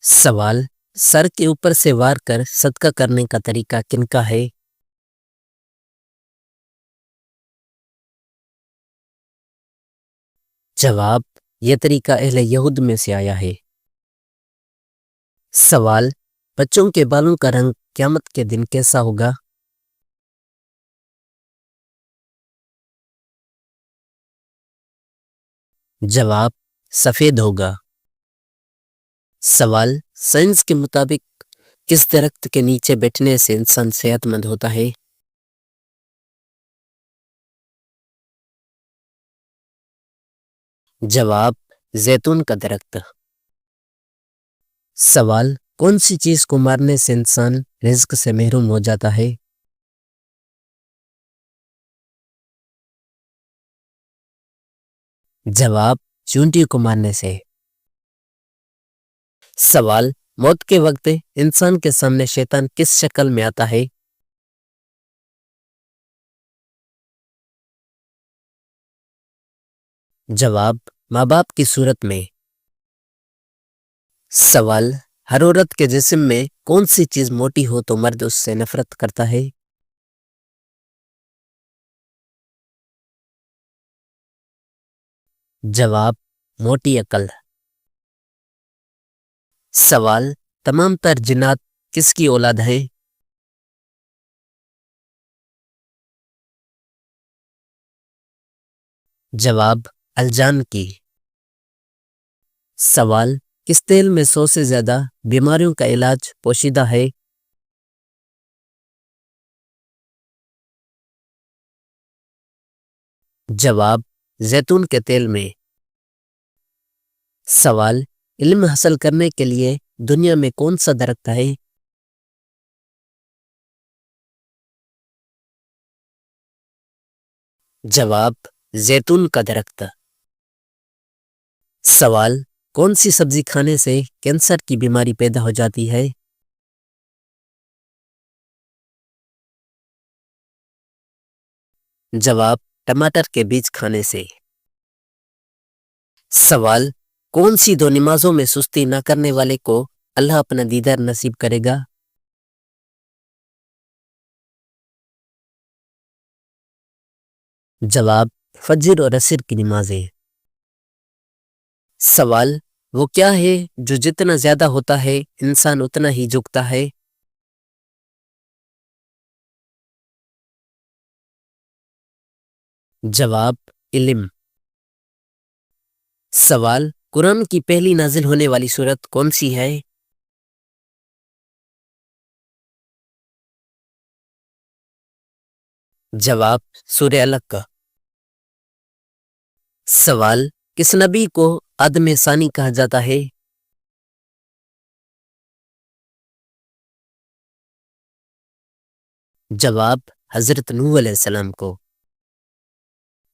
सवाल, सर के ऊपर से वार कर सदका करने का तरीका किनका है? जवाब, यह तरीका अहले यहूद में से आया है। सवाल, बच्चों के बालों का रंग क़यामत के दिन कैसा होगा? जवाब, सफेद होगा। सवाल, साइंस के मुताबिक किस दरख्त के नीचे बैठने से इंसान सेहतमंद होता है? जवाब, जैतून का दरख्त। सवाल, कौन सी चीज को मारने से इंसान रिज्क से महरूम हो जाता है? जवाब, चूंटी को मारने से। सवाल, मौत के वक्त इंसान के सामने शैतान किस शक्ल में आता है? जवाब, माँ बाप की सूरत में। सवाल, हर औरत के जिस्म में कौन सी चीज मोटी हो तो मर्द उससे नफरत करता है? जवाब, मोटी अकल। सवाल, तमाम तर जिन्नात किसकी औलाद है? जवाब, अलजान की। सवाल, किस तेल में 100 से ज्यादा बीमारियों का इलाज पोशीदा है? जवाब, जैतून के तेल में। सवाल, इल्म हासिल करने के लिए दुनिया में कौन सा दरख्त है? जवाब, जैतून का दरख्त। सवाल, कौन सी सब्जी खाने से कैंसर की बीमारी पैदा हो जाती है? जवाब, टमाटर के बीज खाने से। सवाल, कौन सी दो नमाजों में सुस्ती न करने वाले को अल्लाह अपना दीदार नसीब करेगा? जवाब, फजर और असर की नमाजें। सवाल, वो क्या है जो जितना ज्यादा होता है इंसान उतना ही झुकता है? जवाब, इल्म। सवाल, कुरान की पहली नाजिल होने वाली सूरत कौन सी है? जवाब, सूरह अलक। सवाल, किस नबी को आदम सानी कहा जाता है? जवाब, हजरत नूह अलैहिस्सलाम को।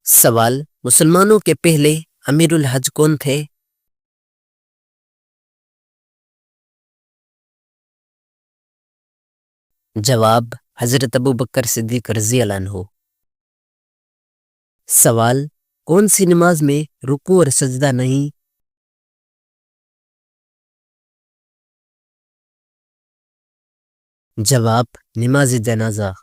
सवाल, मुसलमानों के पहले अमीरुल हज कौन थे? जवाब, हजरत अबू बकर सिद्दीक रजी अल्लाह अन्हु। सवाल, कौन सी नमाज में रुकू और सजदा नहीं? जवाब, नमाज जनाजा।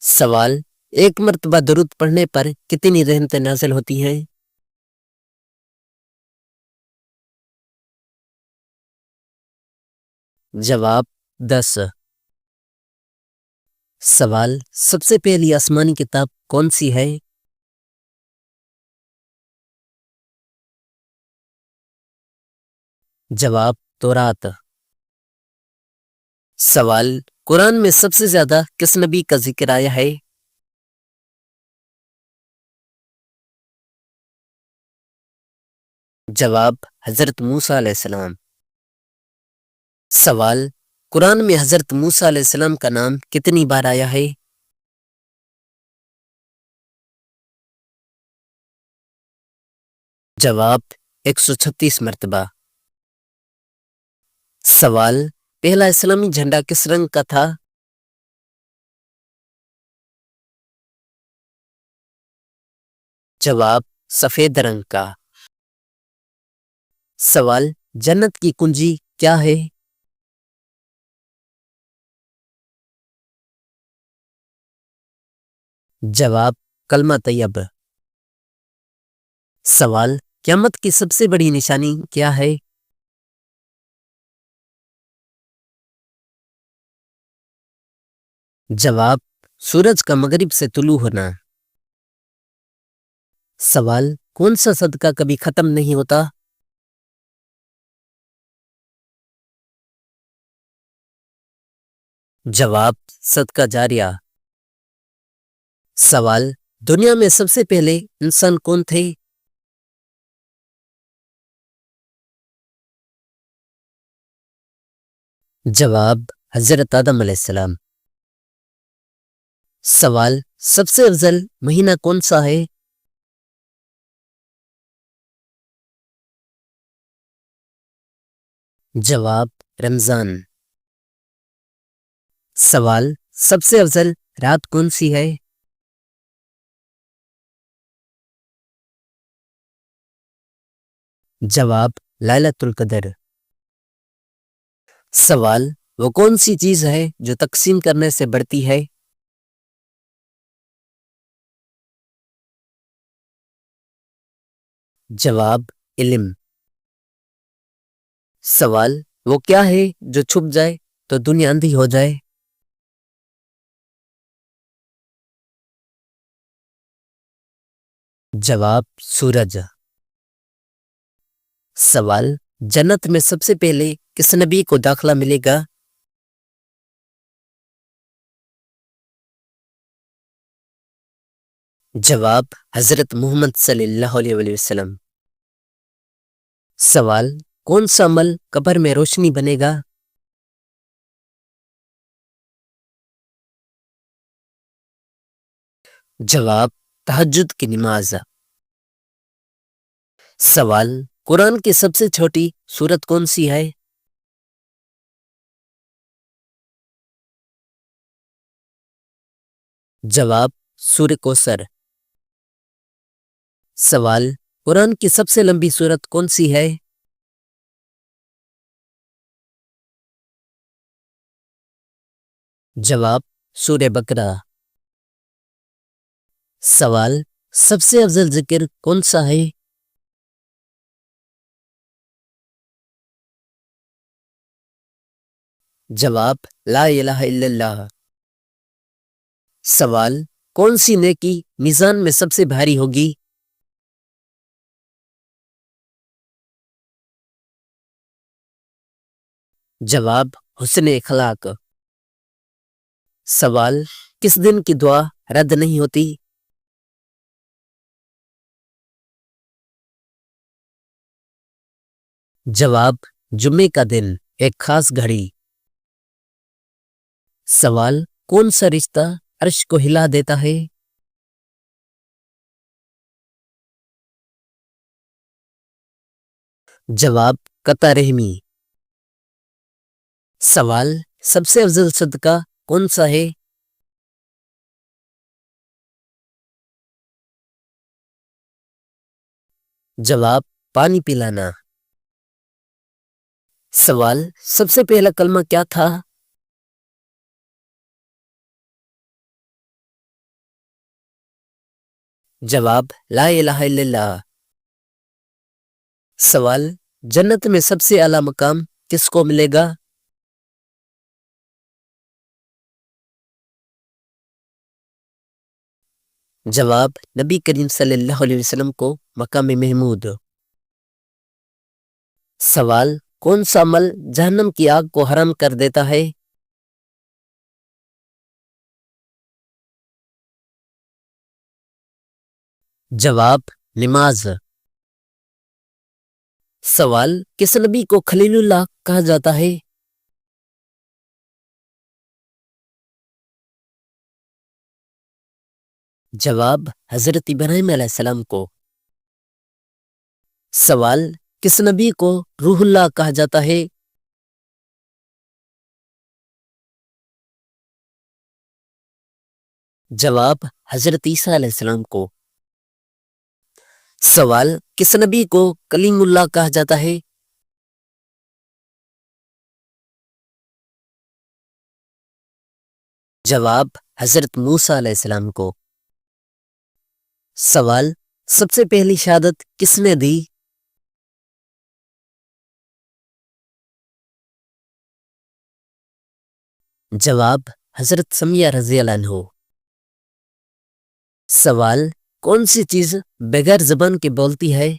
सवाल, एक मर्तबा दरूद पढ़ने पर कितनी रहमतें नाज़िल होती हैं? जवाब, 10। सवाल, सबसे पहली आसमानी किताब कौन सी है? जवाब, तौरात। सवाल, कुरान में सबसे ज्यादा किस नबी का जिक्र आया है? जवाब, हजरत मूसा अलैहिस्सलाम। सवाल, कुरान में हजरत मूसा अलैहिस्सलाम का नाम कितनी बार आया है? जवाब, 136 मरतबा। सवाल, पहला इस्लामी झंडा किस रंग का था? जवाब, सफेद रंग का। सवाल, जन्नत की कुंजी क्या है? जवाब कलमा तैयब। सवाल क़यामत की सबसे बड़ी निशानी क्या है? जवाब सूरज का मगरिब से तुलू होना। सवाल कौन सा सदका कभी खत्म नहीं होता? जवाब सदका जारिया। सवाल दुनिया में सबसे पहले इंसान कौन थे? जवाब हजरत आदम अलैहिस्सलाम। सवाल सबसे अफजल महीना कौन सा है? जवाब रमजान। सवाल सबसे अफजल रात कौन सी है? जवाब लैलतुल कदर। सवाल वो कौन सी चीज है जो तकसीम करने से बढ़ती है? जवाब इल्म। सवाल वो क्या है जो छुप जाए तो दुनिया अंधी हो जाए? जवाब सूरज। सवाल जन्नत में सबसे पहले किस नबी को दाखला मिलेगा? जवाब हजरत मोहम्मद सल्लल्लाहु अलैहि वसल्लम। सवाल कौन सा अमल कब्र में रोशनी बनेगा? जवाब तहज्जुद की नमाज। सवाल कुरान की सबसे छोटी सूरत कौन सी है? जवाब सूरह कौसर। सवाल कुरान की सबसे लंबी सूरत कौन सी है? जवाब सूरह बकरा। सवाल सबसे अफजल जिक्र कौन सा है? जवाब ला इलाहा इल्लल्लाह। सवाल कौन सी नेकी मीजान में सबसे भारी होगी? जवाब हुस्न इखलाक। सवाल किस दिन की दुआ रद्द नहीं होती? जवाब जुम्मे का दिन, एक खास घड़ी। सवाल कौन सा रिश्ता अर्श को हिला देता है? जवाब कता रहमी। सवाल सबसे अफजल सदका कौन सा है? जवाब पानी पिलाना। सवाल सबसे पहला कलमा क्या था? जवाब ला इलाहा इल्लल्लाह। सवाल जन्नत में सबसे आला मकाम किसको मिलेगा? जवाब नबी करीम सल्लल्लाहु अलैहि वसल्लम को मकाम महमूद। सवाल कौन सा अमल जहन्नम की आग को हराम कर देता है? जवाब नमाज। सवाल किस नबी को खलीलुल्लाह कहा जाता है? जवाब हजरत इब्राहिम अलैहिस्सलाम को। सवाल किस नबी को रूहुल्लाह कहा जाता है? जवाब हजरत ईसा अलैहिस्सलाम को। सवाल किस नबी को कलीमुल्लाह कहा जाता है? جواب حضرت موسیٰ علیہ السلام کو۔ سوال سب سے پہلی شہادت کس نے دی؟ جواب حضرت سمیہ رضی اللہ عنہ۔ سوال کون سی چیز بغیر زبان کے بولتی ہے؟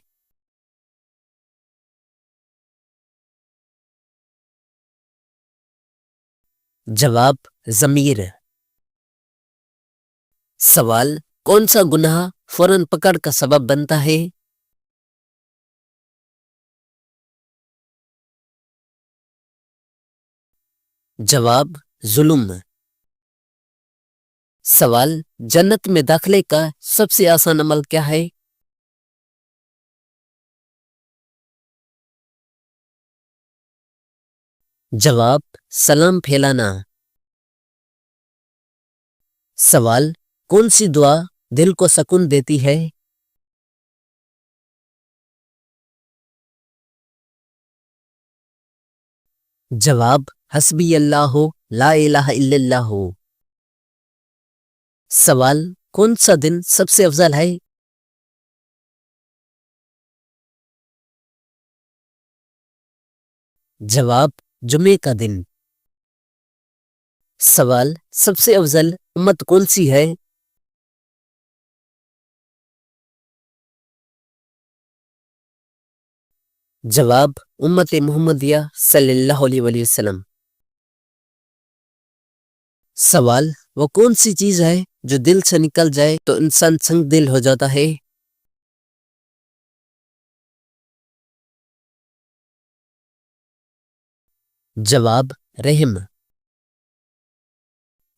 جواب ضمیر۔ سوال کون سا گناہ فوراً پکڑ کا سبب بنتا ہے؟ جواب ظلم۔ سوال جنت میں داخلے کا سب سے آسان عمل کیا ہے؟ جواب سلام پھیلانا۔ سوال کون سی دعا دل کو سکون دیتی ہے؟ جواب حسبی اللہ لا الہ الا اللہ۔ سوال کون سا دن سب سے افضل ہے؟ جواب جمعے کا دن۔ سوال سب سے افضل امت کون سی ہے؟ جواب امت محمدیہ صلی اللہ علیہ وآلہ وسلم۔ سوال وہ کون سی چیز ہے جو دل سے نکل جائے تو انسان سنگ دل ہو جاتا ہے؟ جواب رحم۔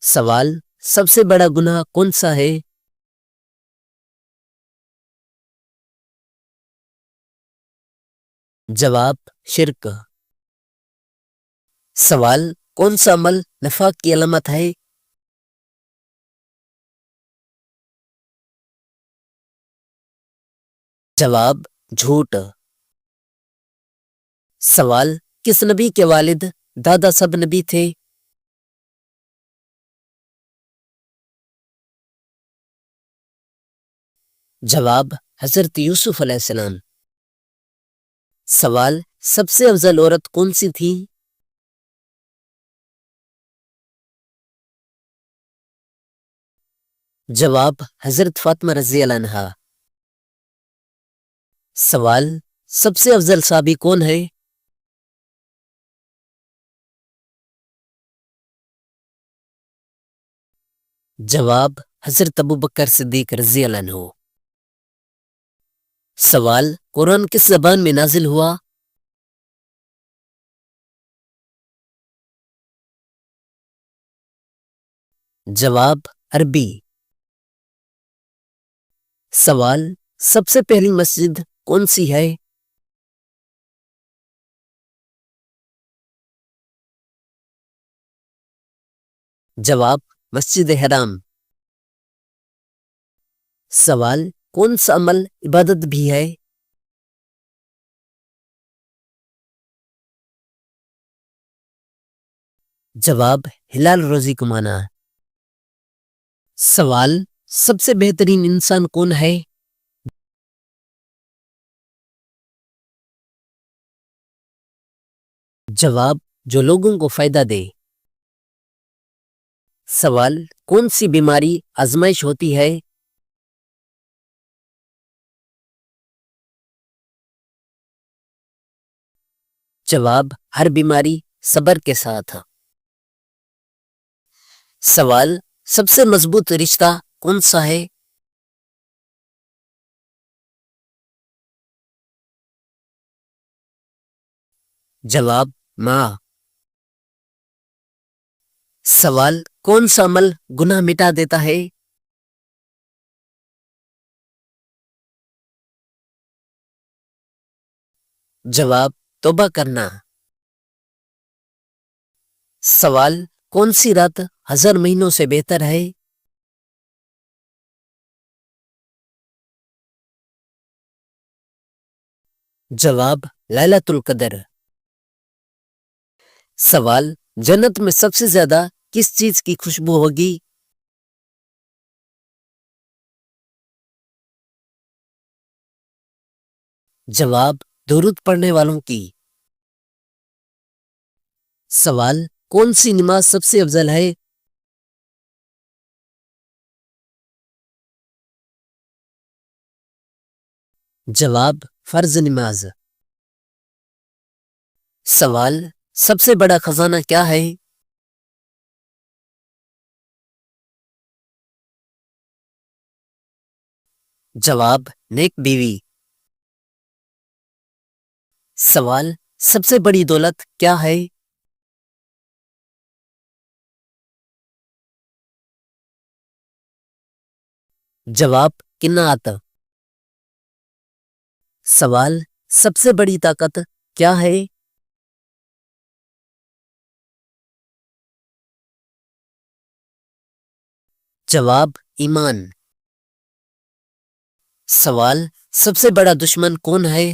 سوال سب سے بڑا گناہ کون سا ہے؟ جواب شرک۔ سوال کون سا عمل نفاق کی علامت ہے؟ جواب جھوٹ۔ سوال کس نبی کے والد دادا سب نبی تھے؟ جواب حضرت یوسف علیہ السلام۔ سوال سب سے افضل عورت کون سی تھی؟ جواب حضرت فاطمہ رضی اللہ عنہا۔ سوال سب سے افضل صحابی کون ہے؟ جواب حضرت ابوبکر صدیق رضی اللہ عنہ۔ سوال قرآن کس زبان میں نازل ہوا؟ جواب عربی۔ سوال سب سے پہلی مسجد کون سی ہے؟ جواب مسجد حرام۔ سوال کون سا عمل عبادت بھی ہے؟ جواب حلال روزی کمانا۔ سوال سب سے بہترین انسان کون ہے؟ جواب جو لوگوں کو فائدہ دے۔ سوال کون سی بیماری آزمائش ہوتی ہے؟ جواب ہر بیماری صبر کے ساتھ۔ سوال سب سے مضبوط رشتہ کون سا ہے؟ جواب ماں۔ سوال کون سا عمل گناہ مٹا دیتا ہے؟ جواب توبہ کرنا۔ سوال کون سی رات 1000 مہینوں سے بہتر ہے؟ جواب لیلۃ القدر۔ سوال جنت میں سب سے زیادہ کس چیز کی خوشبو ہوگی؟ جواب درود پڑھنے والوں کی۔ سوال کون سی نماز سب سے افضل ہے؟ جواب فرض نماز۔ سوال سب سے بڑا خزانہ کیا ہے؟ جواب نیک بیوی۔ سوال سب سے بڑی دولت کیا ہے؟ جواب قناعت۔ سوال سب سے بڑی طاقت کیا ہے؟ جواب ایمان۔ سوال سب سے بڑا دشمن کون ہے؟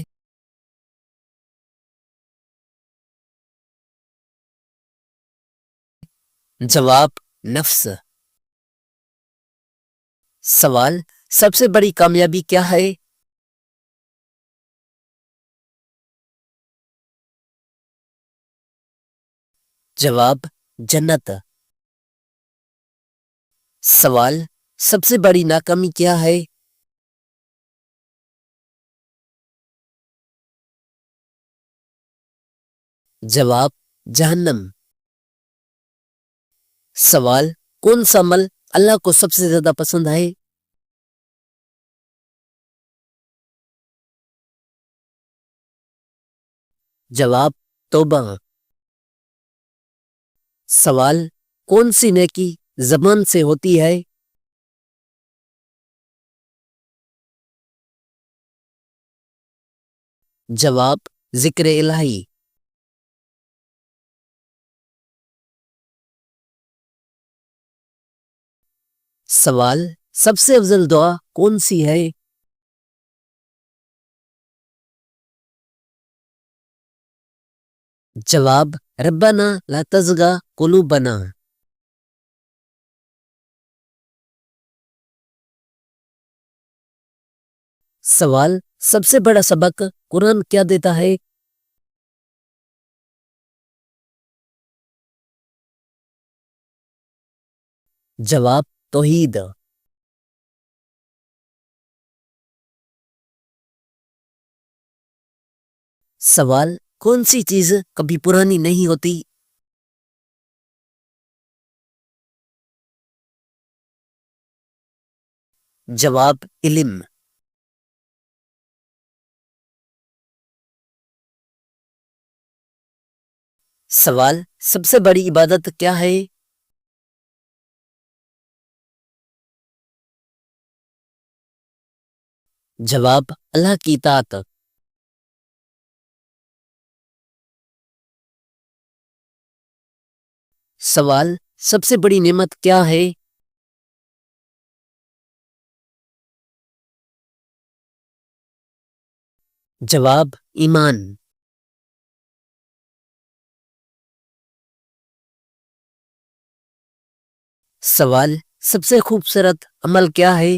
جواب نفس۔ سوال سب سے بڑی کامیابی کیا ہے؟ جواب جنت۔ سوال سب سے بڑی ناکامی کیا ہے؟ جواب جہنم۔ سوال کون سا عمل اللہ کو سب سے زیادہ پسند ہے؟ جواب توبہ۔ سوال کون سی نیکی زبان سے ہوتی ہے؟ جواب ذکر الہی۔ سوال سب سے افضل دعا کون سی ہے؟ جواب ربنا لا تزغ قلوبنا۔ سوال سب سے بڑا سبق قرآن کیا دیتا ہے؟ جواب توحید۔ سوال کون سی چیز کبھی پرانی نہیں ہوتی؟ جواب علم۔ سوال سب سے بڑی عبادت کیا ہے؟ جواب اللہ کی اطاعت۔ سوال سب سے بڑی نعمت کیا ہے؟ جواب ایمان۔ سوال سب سے خوبصورت عمل کیا ہے؟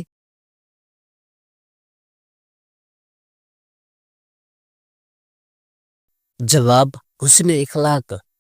جواب حسن اخلاق۔